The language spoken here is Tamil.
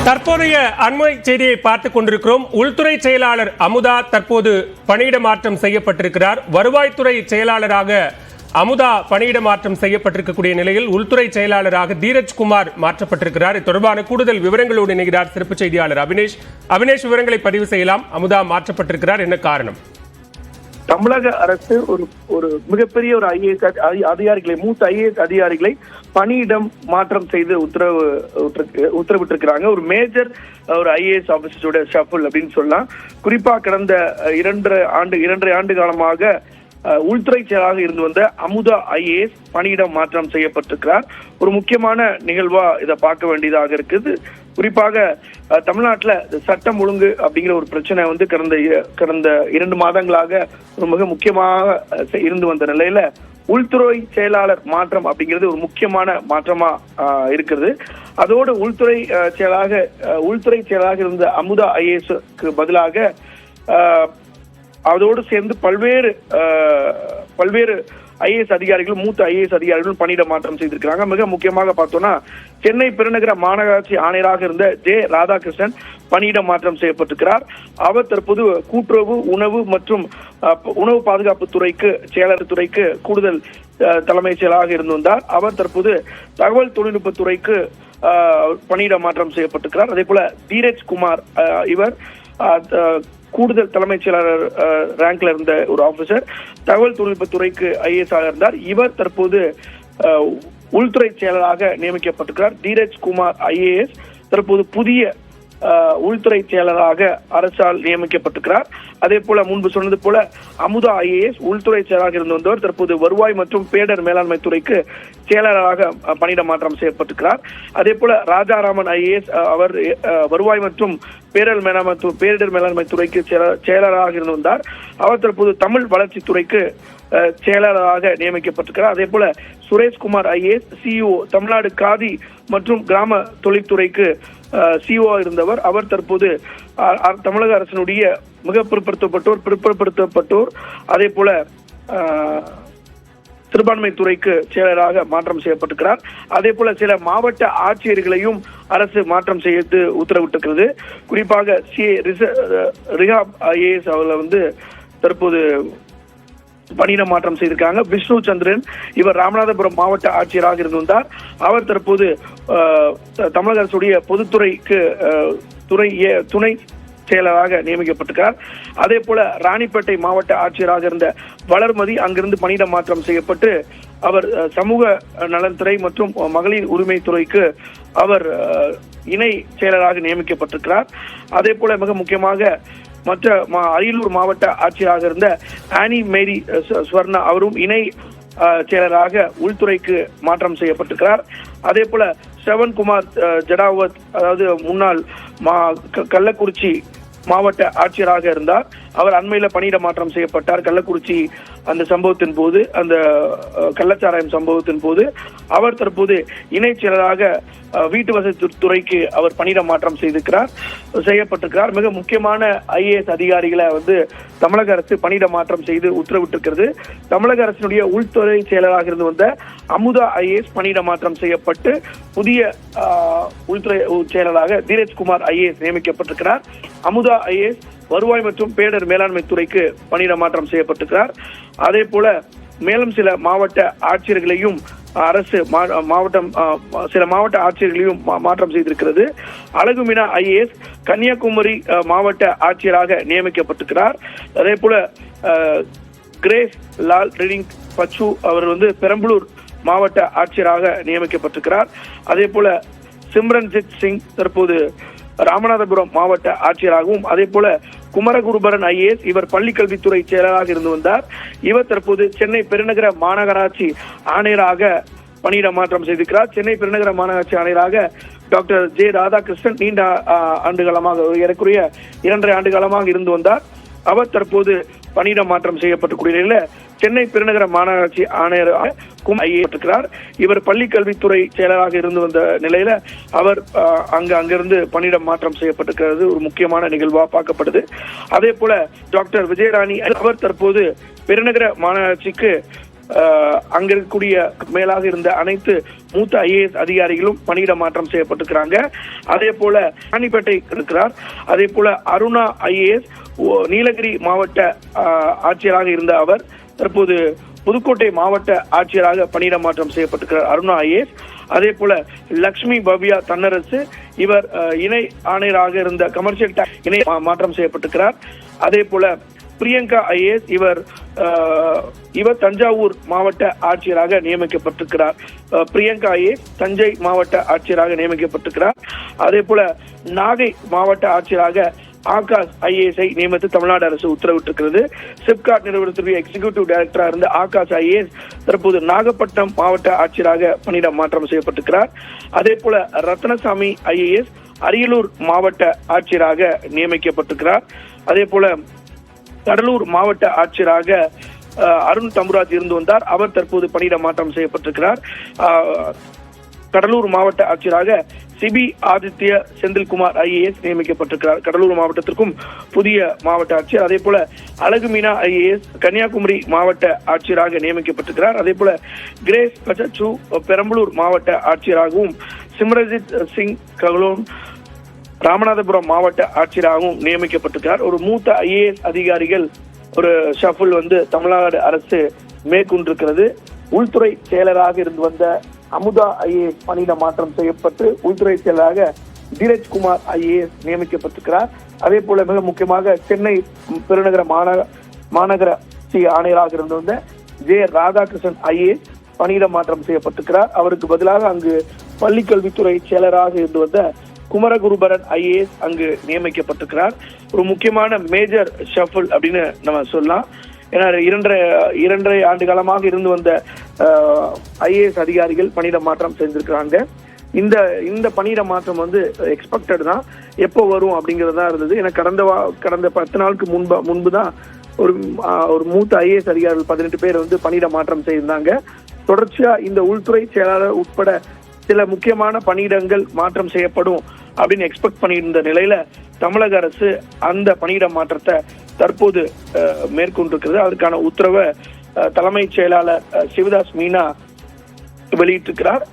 தற்போதைய அண்மை செய்தியை பார்த்துக் கொண்டிருக்கிறோம். உள்துறை செயலாளர் அமுதா தற்போது பணியிட மாற்றம் செய்யப்பட்டிருக்கிறார். வருவாய்த்துறை செயலாளராக அமுதா பணியிட மாற்றம் செய்யப்பட்டிருக்கக்கூடிய நிலையில் உள்துறை செயலாளராக தீரஜ்குமார் மாற்றப்பட்டிருக்கிறார். இது தொடர்பான கூடுதல் விவரங்களோடு இணைகிறார் சிறப்பு செய்தியாளர் அபினேஷ். விவரங்களை பதிவு செய்யலாம். அமுதா மாற்றப்பட்டிருக்கிறார், என்ன காரணம்? தமிழக அரசு ஒரு மிகப்பெரிய ஒரு ஐஏஎஸ் அதிகாரிகளை, மூத்த ஐஏஎஸ் அதிகாரிகளை பணியிடம் மாற்றம் செய்து உத்தரவிட்டிருக்கிறாங்க. ஒரு மேஜர் ஒரு ஐஏஎஸ் ஆபீசரோட ஷஃபிள் அப்படின்னு சொல்லலாம். குறிப்பா கடந்த இரண்டரை ஆண்டு காலமாக உள்துறை செயலாளராக இருந்து வந்த அமுதா ஐஏஎஸ் பணியிடம் மாற்றம் செய்யப்பட்டிருக்கிறார். ஒரு முக்கியமான நிகழ்வா இதை பார்க்க வேண்டியதாக இருக்குது. குறிப்பாக தமிழ்நாட்டில் சட்டம் ஒழுங்கு அப்படிங்கிற ஒரு பிரச்சனை கடந்த 2 மாதங்களாக ஒரு மிக முக்கியமாக இருந்து வந்த நிலையில உள்துறை செயலாளர் மாற்றம் அப்படிங்கிறது ஒரு முக்கியமான மாற்றமா இருக்கிறது. அதோடு உள்துறை செயலாளராக இருந்த அமுதா ஐஏஎஸ்க்கு பதிலாக அதோடு சேர்ந்து பல்வேறு ஐஏஎஸ் அதிகாரிகள், மூத்த ஐஏஎஸ் அதிகாரிகள் பணியிட மாற்றம் செய்திருக்கிறாங்க. மிக முக்கியமாக பார்த்தோம்னா சென்னை பெருநகர மாநகராட்சி ஆணையராக இருந்த ஜே ராதாகிருஷ்ணன் பணியிட மாற்றம் செய்யப்பட்டிருக்கிறார். அவர் தற்போது கூட்டுறவு, உணவு மற்றும் உணவு பாதுகாப்பு துறைக்கு கூடுதல் தலைமைச் செயலாளராக இருந்து வந்தார். அவர் தற்போது தகவல் தொழில்நுட்பத்துறைக்கு பணியிட மாற்றம் செய்யப்பட்டிருக்கிறார். அதே போல தீரஜ்குமார் இவர் கூடுதல் தலைமைச் செயலாளர் ரேங்க்ல இருந்த ஒரு ஆபீசர், தகவல் தொழில்நுட்பத்துறைக்கு ஐஏஎஸ் ஆக இருந்தார். இவர் தற்போது உள்துறை செயலராக நியமிக்கப்பட்டிருக்கிறார். தீரஜ்குமார் ஐஏஎஸ் தற்போது புதிய உள்துறை செயலராக அரசால் நியமிக்கப்பட்டிருக்கிறார். அதே போல முன்பு சொன்னது போல அமுதா ஐஏஎஸ் உள்துறை செயலராக இருந்து வந்தவர் தற்போது வருவாய் மற்றும் பேரிடர் மேலாண்மை துறைக்கு செயலராக பணியிட மாற்றம் செய்யப்பட்டிருக்கிறார். அதே போல ராஜாராமன் ஐஏஎஸ் அவர் வருவாய் மற்றும் பேரிடர் மேலாண்மை துறைக்கு செயலராக இருந்து வந்தார். அவர் தற்போது தமிழ் வளர்ச்சித்துறைக்கு செயலாளராக நியமிக்கப்பட்டிருக்கிறார். அதே போல சுரேஷ்குமார் ஐஏஎஸ் சிஇஓ தமிழ்நாடு காதி மற்றும் கிராம தொழில்துறைக்கு சிஇஓ இருந்தவர். அவர் தற்போது தமிழக அரசினுடைய மிக பிற்படுத்தப்பட்டோர் அதே போல சிறுபான்மை துறைக்கு செயலராக மாற்றம் செய்யப்பட்டிருக்கிறார். அதே போல சில மாவட்ட ஆட்சியர்களையும் அரசு மாற்றம் செய்து உத்தரவிட்டிருக்கிறது. குறிப்பாக ரிஹாப் ஐஏஎஸ் அவர்களை தற்போது பணியிட மாற்றம் செய்திருக்காங்க. விஷ்ணு சந்திரன் இவர் ராமநாதபுரம் மாவட்ட ஆட்சியராக இருந்து வந்தார். அவர் தற்போது தமிழக அரசுடைய பொதுத்துறைக்கு துணை செயலராக நியமிக்கப்பட்டிருக்கிறார். அதே போல ராணிப்பேட்டை மாவட்ட ஆட்சியராக இருந்த வளர்மதி அங்கிருந்து பணியிட மாற்றம் செய்யப்பட்டு அவர் சமூக நலன்துறை மற்றும் மகளிர் உரிமை துறைக்கு அவர் இணை செயலராக நியமிக்கப்பட்டிருக்கிறார். அதே போல மிக முக்கியமாக மற்ற அரியலூர் மாவட்ட ஆட்சியராக இருந்த ஆனி மேரி ஸ்வர்ணா அவரும் இணை செயலராக உள்துறைக்கு மாற்றம் செய்யப்பட்டிருக்கிறார். அதே போல ஸ்ரவன்குமார் ஜடாவத், அதாவது முன்னாள் கள்ளக்குறிச்சி மாவட்ட ஆட்சியராக இருந்தார். அவர் அண்மையில பணியிட மாற்றம் செய்யப்பட்டார். கள்ளக்குறிச்சி அந்த சம்பவத்தின் போது, அந்த கள்ளச்சாராயம் சம்பவத்தின் போது அவர் தற்போது இணை செயலராக வீட்டு வசதி துறைக்கு அவர் பணியிட மாற்றம் செய்யப்பட்டிருக்கிறார். மிக முக்கியமான ஐஏஎஸ் அதிகாரிகளை தமிழக அரசு பணியிட மாற்றம் செய்து உத்தரவிட்டிருக்கிறது. தமிழக அரசினுடைய உள்துறை செயலராக இருந்து வந்த அமுதா ஐஏஎஸ் பணியிட மாற்றம் செய்யப்பட்டு புதிய உள்துறை செயலராக தீரஜ்குமார் ஐஏஎஸ் நியமிக்கப்பட்டிருக்கிறார். அமுதா ஐஏஎஸ் வருவாய் மற்றும் பேரிடர் மேலாண்மை துறைக்கு பணியிட மாற்றம் செய்யப்பட்டிருக்கிறார். அதே போல மேலும் சில மாவட்ட ஆட்சியர்களையும் அரசு சில மாவட்ட ஆட்சியர்களையும் மாற்றம் செய்திருக்கிறது. அழகுமீனா ஐஏஎஸ் கன்னியாகுமரி மாவட்ட ஆட்சியராக நியமிக்கப்பட்டிருக்கிறார். அதே போல கிரேஸ் லால் ரிடிங் பச்சு அவர் பெரம்பலூர் மாவட்ட ஆட்சியராக நியமிக்கப்பட்டிருக்கிறார். அதே போல சிம்ரன்ஜித் சிங் தற்போது ராமநாதபுரம் மாவட்ட ஆட்சியராகவும், அதே போல குமரகுருபரன் ஐஏஎஸ் இவர் பள்ளிக்கல்வித்துறை செயலராக இருந்து வந்தார். இவர் தற்போது சென்னை பெருநகர மாநகராட்சி ஆணையராக பணியிட மாற்றம் செய்திருக்கிறார். சென்னை பெருநகர மாநகராட்சி ஆணையராக டாக்டர் ஜே ராதாகிருஷ்ணன் நீண்ட ஆண்டுகாலமாக, ஏறக்குறைய 2.5 ஆண்டு காலமாக இருந்து வந்தார். அவர் தற்போது பணியிட மாற்றம் செய்யப்பட்டக்கூடிய நிலையில சென்னை பெருநகர மாநகராட்சி ஆணையராக ஐஏஎஸ் இவர் பள்ளி கல்வித்துறை செயலராக இருந்து வந்த நிலையில அவர் அங்கிருந்து பணியிட மாற்றம் செய்யப்பட்டிருக்கிறது. ஒரு முக்கியமான நிகழ்வா பார்க்கப்படுது. அதே போல டாக்டர் விஜயராணி அவர் தற்போது பெருநகர மாநகராட்சிக்கு அங்க இருக்கக்கூடிய மேலாக இருந்த அனைத்து மூத்த IAS அதிகாரிகளும் பணியிட மாற்றம் செய்யப்பட்டிருக்கிறாங்க. அதே போல ராணிப்பேட்டை இருக்கிறார். அதே போல அருணா IAS நீலகிரி மாவட்ட ஆட்சியராக இருந்த அவர் தற்போது புதுக்கோட்டை மாவட்ட ஆட்சியராக பணியிட மாற்றம் செய்யப்பட்டிருக்கிறார் அருணா IAS. அதே போல லட்சுமி பவ்யா தன்னரசு இவர் இணை ஆணையராக இருந்த கமர்ஷியல் டாக்ஸ் இணை மாற்றம் செய்யப்பட்டிருக்கிறார். அதே போல பிரியங்கா IAS இவர் தஞ்சாவூர் மாவட்ட ஆட்சியராக நியமிக்கப்பட்டிருக்கிறார். பிரியங்கா IAS தஞ்சை மாவட்ட ஆட்சியராக நியமிக்கப்பட்டிருக்கிறார். அதே போல நாகை மாவட்ட ஆட்சியராக ஆகாஷ் IAS நியமித்து தமிழ்நாடு அரசு உத்தரவிட்டிருக்கிறது. சிப்காட் நிறுவனத்திற்கு எக்ஸிகியூட்டிவ் டைரக்டராக இருந்த ஆகாஷ் IAS தற்போது நாகப்பட்டினம் மாவட்ட ஆட்சியராக பணியிட மாற்றம் செய்யப்பட்டிருக்கிறார். அதே போல ரத்னசாமி IAS அரியலூர் மாவட்ட ஆட்சியராக நியமிக்கப்பட்டிருக்கிறார். அதே போல கடலூர் மாவட்ட ஆட்சியராக அருண் தம்புராஜ் இருந்து வந்தார். அவர் தற்போது பணியிட மாற்றம் செய்யப்பட்டிருக்கிறார். கடலூர் மாவட்ட ஆட்சியராக சிபி ஆதித்ய செந்தில்குமார் IAS நியமிக்கப்பட்டிருக்கிறார். கடலூர் மாவட்டத்திற்கும் புதிய மாவட்ட ஆட்சியர். அதே போல அழகு மீனா IAS கன்னியாகுமரி மாவட்ட ஆட்சியராக நியமிக்கப்பட்டிருக்கிறார். அதே போல கிரேஸ் பச்சச்சு பெரம்பலூர் மாவட்ட ஆட்சியராகவும் சிம்ரஜித் சிங் ககலோன் ராமநாதபுரம் மாவட்ட ஆட்சியராகவும் நியமிக்கப்பட்டிருக்கிறார். ஒரு மூத்த IAS அதிகாரிகள் ஒரு ஷஃபிள் தமிழ்நாடு அரசு மேற்கொண்டிருக்கிறது. உள்துறை செயலராக இருந்து வந்த அமுதா IAS பணியிட மாற்றம் செய்யப்பட்டு உள்துறை செயலராக தீரஜ்குமார் IAS நியமிக்கப்பட்டிருக்கிறார். அதே போல மிக முக்கியமாக சென்னை பெருநகர மாநகர ஆணையராக இருந்து வந்த ஜே ராதாகிருஷ்ணன் IAS பணியிட மாற்றம் செய்யப்பட்டிருக்கிறார். அவருக்கு பதிலாக அங்கு பள்ளிக்கல்வித்துறை செயலராக இருந்து வந்த குமரகுருபரன் IAS அங்கு நியமிக்கப்பட்டிருக்கிறார். ஒரு முக்கியமான மேஜர் ஷஃபிள் அப்படின்னு நம்ம சொல்லலாம். ஏன்னா இரண்டரை ஆண்டு காலமாக இருந்து வந்த IAS அதிகாரிகள் பணியிட மாற்றம் செஞ்சிருக்கிறாங்க. இந்த பணியிட மாற்றம் எக்ஸ்பெக்டட் தான். எப்போ வரும் அப்படிங்கிறது தான் இருந்தது. ஏன்னா கடந்த 10 நாளுக்கு முன்பு தான் ஒரு மூத்த IAS அதிகாரிகள் 18 பேர் பணியிட மாற்றம் செய்திருந்தாங்க. தொடர்ச்சியா இந்த உள்துறை செயலாளர் உட்பட சில முக்கியமான பணியிடங்கள் மாற்றம் செய்யப்படும் அப்படின்னு எக்ஸ்பெக்ட் பண்ணியிருந்த நிலையில தமிழக அரசு அந்த பணியிட மாற்றத்தை தற்போது மேற்கொண்டிருக்கிறது. அதற்கான உத்தரவை தலைமைச் செயலாளர் சிவதாஸ் மீனா வெளியிட்டிருக்கிறார்.